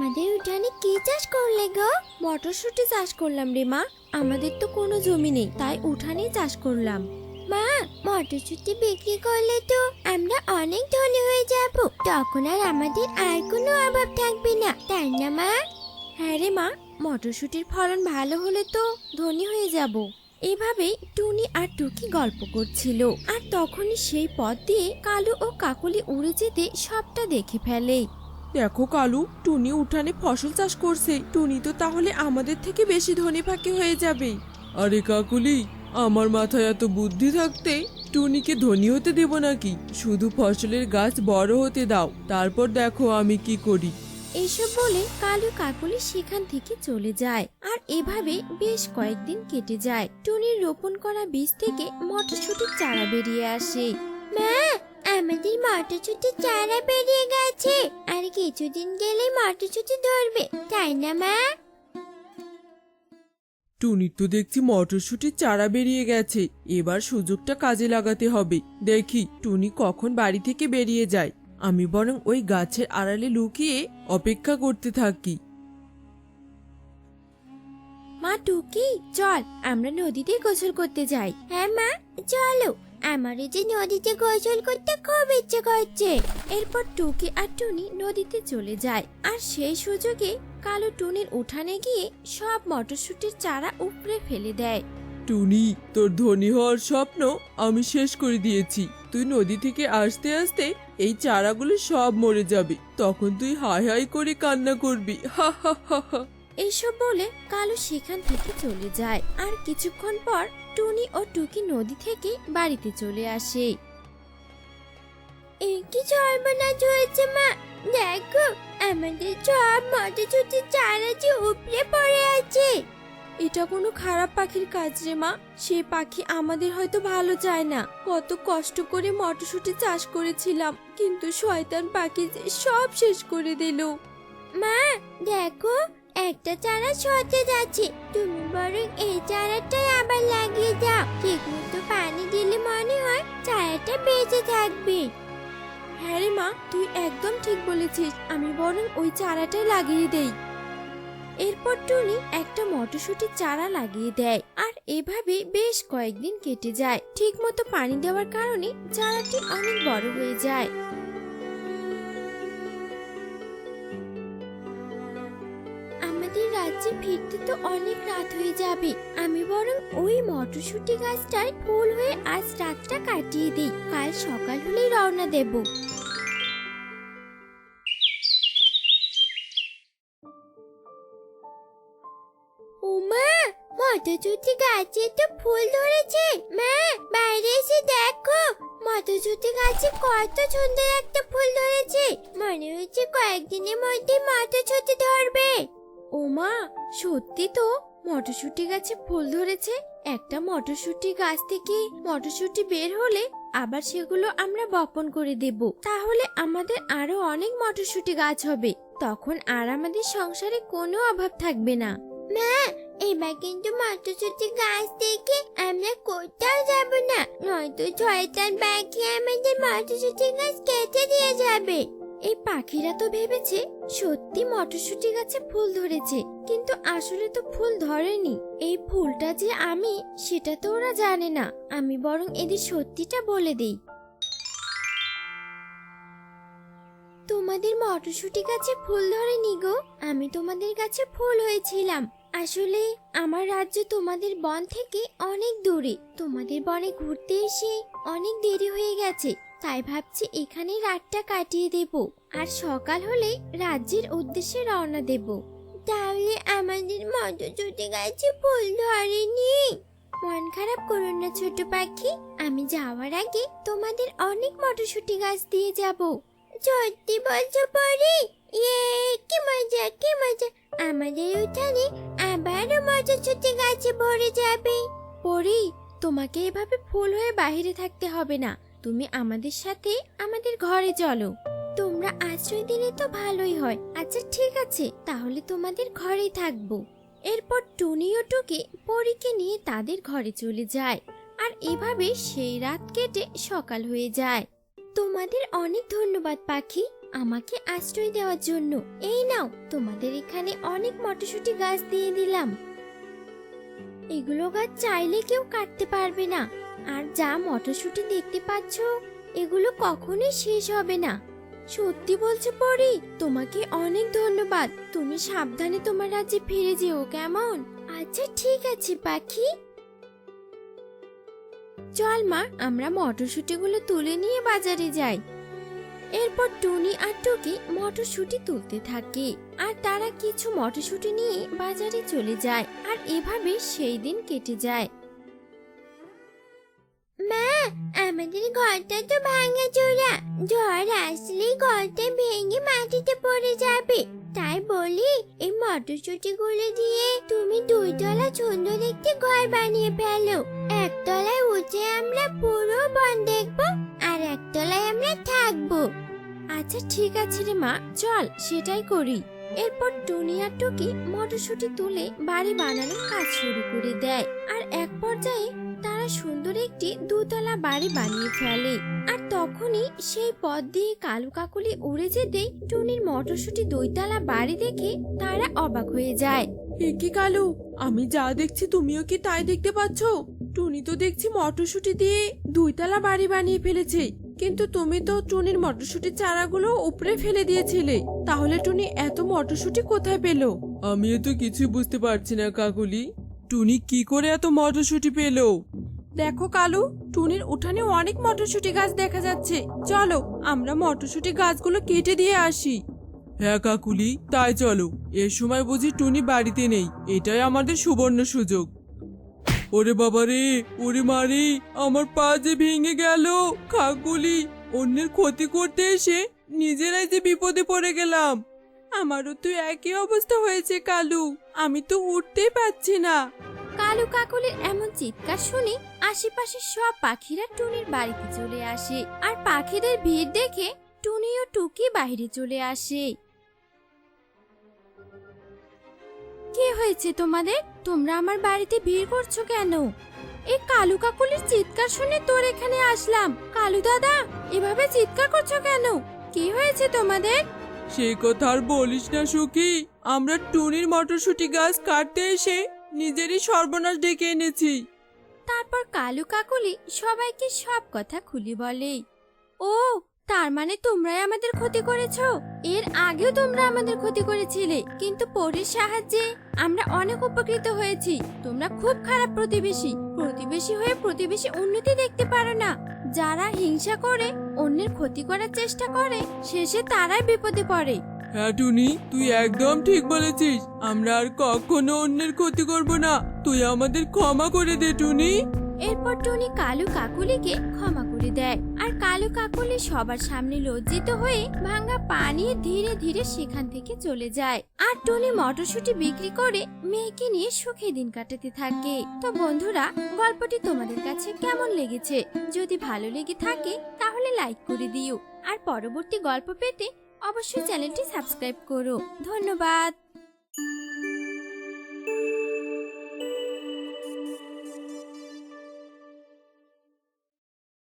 আমাদের উঠানে কি চাষ করলে গো? মটরশুঁটি চাষ করলাম রে মা। আমাদের তো কোনো জমি নেই, তাই উঠানেই চাষ করলাম। মা, মটরশুঁটি বিক্রি করলে তো আমরা অনেক ধনী হয়ে যাব। তখন আর আমাদের আর কোনো অভাব থাকবে না, তাই না মা? হ্যাঁ রে মা, মটরশুঁটির ফলন ভালো হলে তো ধনী হয়ে যাব। এভাবেই টুনি আর টুকি গল্প করছিল, আর তখনই সেই পথ দিয়ে কালু ও কাকলি উড়ে যেতে সবটা দেখে ফেলে। দেখো কালু, টুনি উঠানে ফসল চাষ করছে। টুনি তো তাহলে আমাদের থেকে বেশি ধনী ফাঁকি হয়ে যাবে। আরে কাকুলি, আমার মাথায় এত বুদ্ধি থাকতে টুনিকে ধনী হতে দেব নাকি? শুধু ফসলের গাছ বড় হতে দাও, তারপর দেখো আমি কি করি। এইসব বলে কালু কাকলি সেখান থেকে চলে যায়। আর এভাবে বেশ কয়েকদিন কেটে যায়। টুনির রোপণ করা বীজ থেকে মটরশুঁটির চারা বেরিয়ে আসে। মা, আমাদের মটরশুঁটির চারা বেরিয়ে গেছে, আর কিছুদিন গেলে মটরশুঁটি ধরবে, তাই না মা? টুনির তো দেখছি মটরশুঁটির চারা বেরিয়ে গেছে। এবার সুযোগটা কাজে লাগাতে হবে। দেখি টুনি কখন বাড়ি থেকে বেরিয়ে যায়। আমি বরং ওই গাছের আড়ালে লুকিয়ে অপেক্ষা করতে থাকি। মা টুকি, চল আমরা নদীতে গোসল করতে যাই। হ্যাঁ মা, চলো। আমারও যে নদীতে গোসল করতে খুব ইচ্ছে করছে। এরপর টুকি আর টুনি নদীতে চলে যায়। আর সেই সুযোগে কালো টুনির উঠানে গিয়ে সব মটরশুঁটির চারা উপড়ে ফেলে দেয়। টুনি, তোর ধনী হওয়ার স্বপ্ন আমি শেষ করে দিয়েছি। তুই নদী থেকে আসতে আসতে এই চারাগুলো সব মরে যাবে। তখন তুই হাই হাই করে কান্না করবি, হা হা হা হা। এইসব বলে কালু সেখান থেকে চলে যায়। আর কিছুক্ষণ পর টুনি ও টুকি নদী থেকে বাড়িতে চলে আসে। কি সর্বনাশ হয়েছে মা, দেখো আমাদের সব মটরশুঁটির চারা যে উপড়ে পড়ে আছে। এটা কোনো খারাপ পাখির কাজ রে মা। সে পাখি আমাদের হয়তো ভালো চায় না। কত কষ্ট করে মটরশুঁটি চাষ করেছিলাম, কিন্তু শয়তান পাখি যে সব শেষ করে দিল। মা দেখো, একটা চারা সতেজ আছে। তুমি বরং এই চারাটাই আবার লাগিয়ে দাও। ঠিক মতো পানি দিলে মনে হয় চারাটা বেঁচে থাকবে। হ্যাঁ রে মা, তুই একদম ঠিক বলেছিস। আমি বরং ওই চারাটাই লাগিয়ে দেই। এরপর টুনি একটা মটরশুঁটির চারা লাগিয়ে দেয়। আর এভাবে বেশ কয়েকদিন কেটে যায়। ঠিক মতো পানি দেওয়ার কারণে চারাটি অনেক বড় হয়ে যায়। আমাদের রাজ্যে ফিরতে তো অনেক রাত হয়ে যাবে। আমি বরং ওই মটরশুঁটি গাছটায় ফুল হয়ে আজ রাতটা কাটিয়ে দিই। কাল সকাল হলেই রওনা দেব। ওমা, মটরশুঁটি গাছে তো ফুল ধরেছে। মা, বাইরে এসে দেখো, মটরশুঁটি গাছে কত সুন্দর একটা ফুল ধরেছে। মনে হচ্ছে কয়েকদিনের মধ্যে মটরশুঁটি ধরবে। ওমা, সত্যি তো মটরশুঁটি গাছে ফুল ধরেছে। একটা মটরশুঁটি গাছ থেকে মটরশুঁটি বের হলে আবার সেগুলো আমরা বপন করে দেব। তাহলে আমাদের আরো অনেক মটরশুঁটি গাছ হবে। তখন আর আমাদের সংসারে কোনো অভাব থাকবে না। মা, এবার কিন্তু মটরশুঁটি গাছ থেকে আমরা কোথাও যাব না, নয়তো শয়তান পাখি আমাদের মটরশুঁটি গাছ কেটে দিয়ে যাবে। এই পাখিরা তো ভেবেছে সত্যি মটরশুঁটি গাছে ফুল ধরেছে, কিন্তু আসলে তো ফুল ধরেনি। এই ফুলটা যে আমি, সেটা তো ওরা জানে না। আমি বরং এদের সত্যিটা বলে দেই। তোমাদের মটরশুঁটি গাছে ফুল ধরেনি গো, আমি তোমাদের কাছে ফুল হয়েছিলাম। আসলে আমার রাজ্য তোমাদের বন থেকে অনেক দূরে। তোমাদের বনে ঘুরতে এসে অনেক দেরি হয়ে গেছে, তাই ভাবছি এখানে রাতটা কাটিয়ে দেব। আর সকাল হলে রাজ্যের উদ্দেশ্যে রওনা দেব। তাহলে আমাদের মটরশুঁটি গাছে ফুল ধরেনি? মন খারাপ করো না ছোট পাখি, আমি যাওয়ার আগে তোমাদের অনেক মটরশুঁটি গাছ দিয়ে যাব। সত্যি বলছো পরি? ইয়ে, কি মজা কি মজা! আমাদের উঠানে আবারও মটরশুঁটি গাছে ভরে যাবে। পরি, তোমাকে এভাবে ফুল হয়ে বাইরে থাকতে হবে না। তুমি আমাদের সাথে আমাদের ঘরে চলো। তোমরা আশ্রয় দিলে তো ভালোই হয়। আচ্ছা ঠিক আছে, তাহলে তোমাদের ঘরেই থাকবো। এরপর টুনি ও টুকি পরীকে নিয়ে তাদের ঘরে চলে যায়। আর এভাবে সেই রাত কেটে সকাল হয়ে যায়। তোমাদের অনেক ধন্যবাদ পাখি, আমাকে আশ্রয় দেওয়ার জন্য। এই নাও, তোমাদের এখানে অনেক মটরশুঁটি গাছ দিয়ে দিলাম। এগুলো গাছ চাইলে কেউ কাটতে পারবে না। আর যা মটরশুঁটি দেখতে পাচ্ছ, এগুলো কখনোই শেষ হবে না। সত্যি বলছো পরি, তোমাকে অনেক ধন্যবাদ। তুমি সাবধানে তোমার রাজ্যে ফিরে যেও, কেমন? আচ্ছা ঠিক আছে পাখি। চল মা, আমরা মটরশুঁটিগুলো তুলে নিয়ে বাজারে যাই। এরপর টুনি আর টুকি মটরশুঁটি তুলতে থাকে, আর তারা কিছু মটরশুঁটি নিয়ে বাজারে চলে যায়। আর এভাবে সেই দিন কেটে যায়। মা, আমাদের ঘরটা তো ভাঙা চোরা, ঝড় আসলেই ঘরটা ভেঙে মাটিতে পড়ে যাবে। তাই বলি, এই মটরশুঁটি গুলো দিয়ে তুমি 2 তলা সুন্দর একটি ঘর বানিয়ে ফেলো। 1 তলায় উঠে আমরা পুরো বন দেখবো, আর 1 তলায় আমরা থাকবো। আচ্ছা ঠিক আছে রে মা, চল সেটাই করি। এরপর টুনি আর টুকি মটরশুঁটি তুলে বাড়ি বানানোর কাজ শুরু করে দেয়। আর এক পর্যায়ে তারা সুন্দর একটি 2 তলা বাড়ি বানিয়ে ফেলে। আর তখনই সেই পথ দিয়ে কালু কাকুলি উড়ে যেতেই টুনির মটরশুঁটি 2 তলা বাড়ি দেখে তারা অবাক হয়ে যায়। এ কি কালু, আমি যা দেখছি তুমিও কি তাই দেখতে পাচ্ছ? টুনি তো দেখছি মটরশুঁটি দিয়ে 2 তলা বাড়ি বানিয়ে ফেলেছে, কিন্তু তুমি তো টুনির মটরশুঁটির চারাগুলো উপরে ফেলে দিয়েছিলে। তাহলে টুনি এত মটরশুঁটি কোথায় পেলো? আমিও তো কিছু বুঝতে পারছি না কাকুলি, টুনি কি করে এত মটরশুঁটি পেলো? দেখো কালু, টুনির উঠানে অনেক মটরশুঁটি গাছ দেখা যাচ্ছে। চলো আমরা মটরশুঁটি গাছগুলো কেটে দিয়ে আসি। হ্যাঁ কাকুলি, তাই চলো। এ সময় বুঝি টুনি বাড়িতে নেই, এটাই আমাদের সুবর্ণ সুযোগ। ওরে বাবা রে, ওরে মারে, আমার পা যে ভেঙে গেল। কাকুলি, অন্যের ক্ষতি করতে এসে নিজেরাই যে বিপদে পড়ে গেলাম। আমারও তো একই অবস্থা হয়েছে কালু, আমি তো উঠতেই পারছি না। কালু কাকুলির এমন চিৎকার শুনে আশেপাশের সব পাখিরা টুনির বাড়িতে চলে আসে। আর পাখিদের ভিড় দেখে টুনি ও টুকি বাইরে চলে আসে। কি হয়েছে তোমাদের? তোমরা আমার বাড়িতে ভিড় করছো কেন? এই কালু কাকুলির চিৎকার শুনে তোর এখানে আসলাম। কালু দাদা, এভাবে চিৎকার করছো কেন? কি হয়েছে তোমাদের? সেই কথা আর বলিস না সুখী, আমরা টুনির মটরশুঁটি গাছ কাটতে এসে নিজেরই সর্বনাশ ডেকে এনেছি। তারপর কালু কাকুলি সবাইকে সব কথা খুলে বলে। ও, তার মানে তোমরাই আমাদের ক্ষতি করেছো? এর আগেও তোমরা আমাদের ক্ষতি করেছিলে, কিন্তু পরীর সাহায্যে আমরা অনেক উপকৃত হয়েছি। তোমরা খুব খারাপ প্রতিবেশী। প্রতিবেশী হয়ে প্রতিবেশী উন্নতি দেখতে পারো না। যারা হিংসা করে অন্যের ক্ষতি করার চেষ্টা করে, শেষে তারাই বিপদে পড়ে। হ্যাঁ টুনি, তুই একদম ঠিক বলেছিস। আমরা আর কখনো অন্যের ক্ষতি করব না। তুই আমাদের ক্ষমা করে দে টুনি। এরপর টুনি কালু কাকুলিকে ক্ষমা করে দেয়। আর কালু কাকুলি সবার সামনে লজ্জিত হয়ে ভাঙা পা নিয়ে ধীরে ধীরে সেখান থেকে চলে যায়। আর টুনি মটরশুঁটি বিক্রি করে মেয়েকে নিয়ে সুখে দিন কাটাতে থাকে। তো বন্ধুরা, গল্পটি তোমাদের কাছে কেমন লেগেছে? যদি ভালো লেগে থাকে তাহলে লাইক করে দিও। আর পরবর্তী গল্প পেতে অবশ্যই চ্যানেলটি সাবস্ক্রাইব করো। ধন্যবাদ।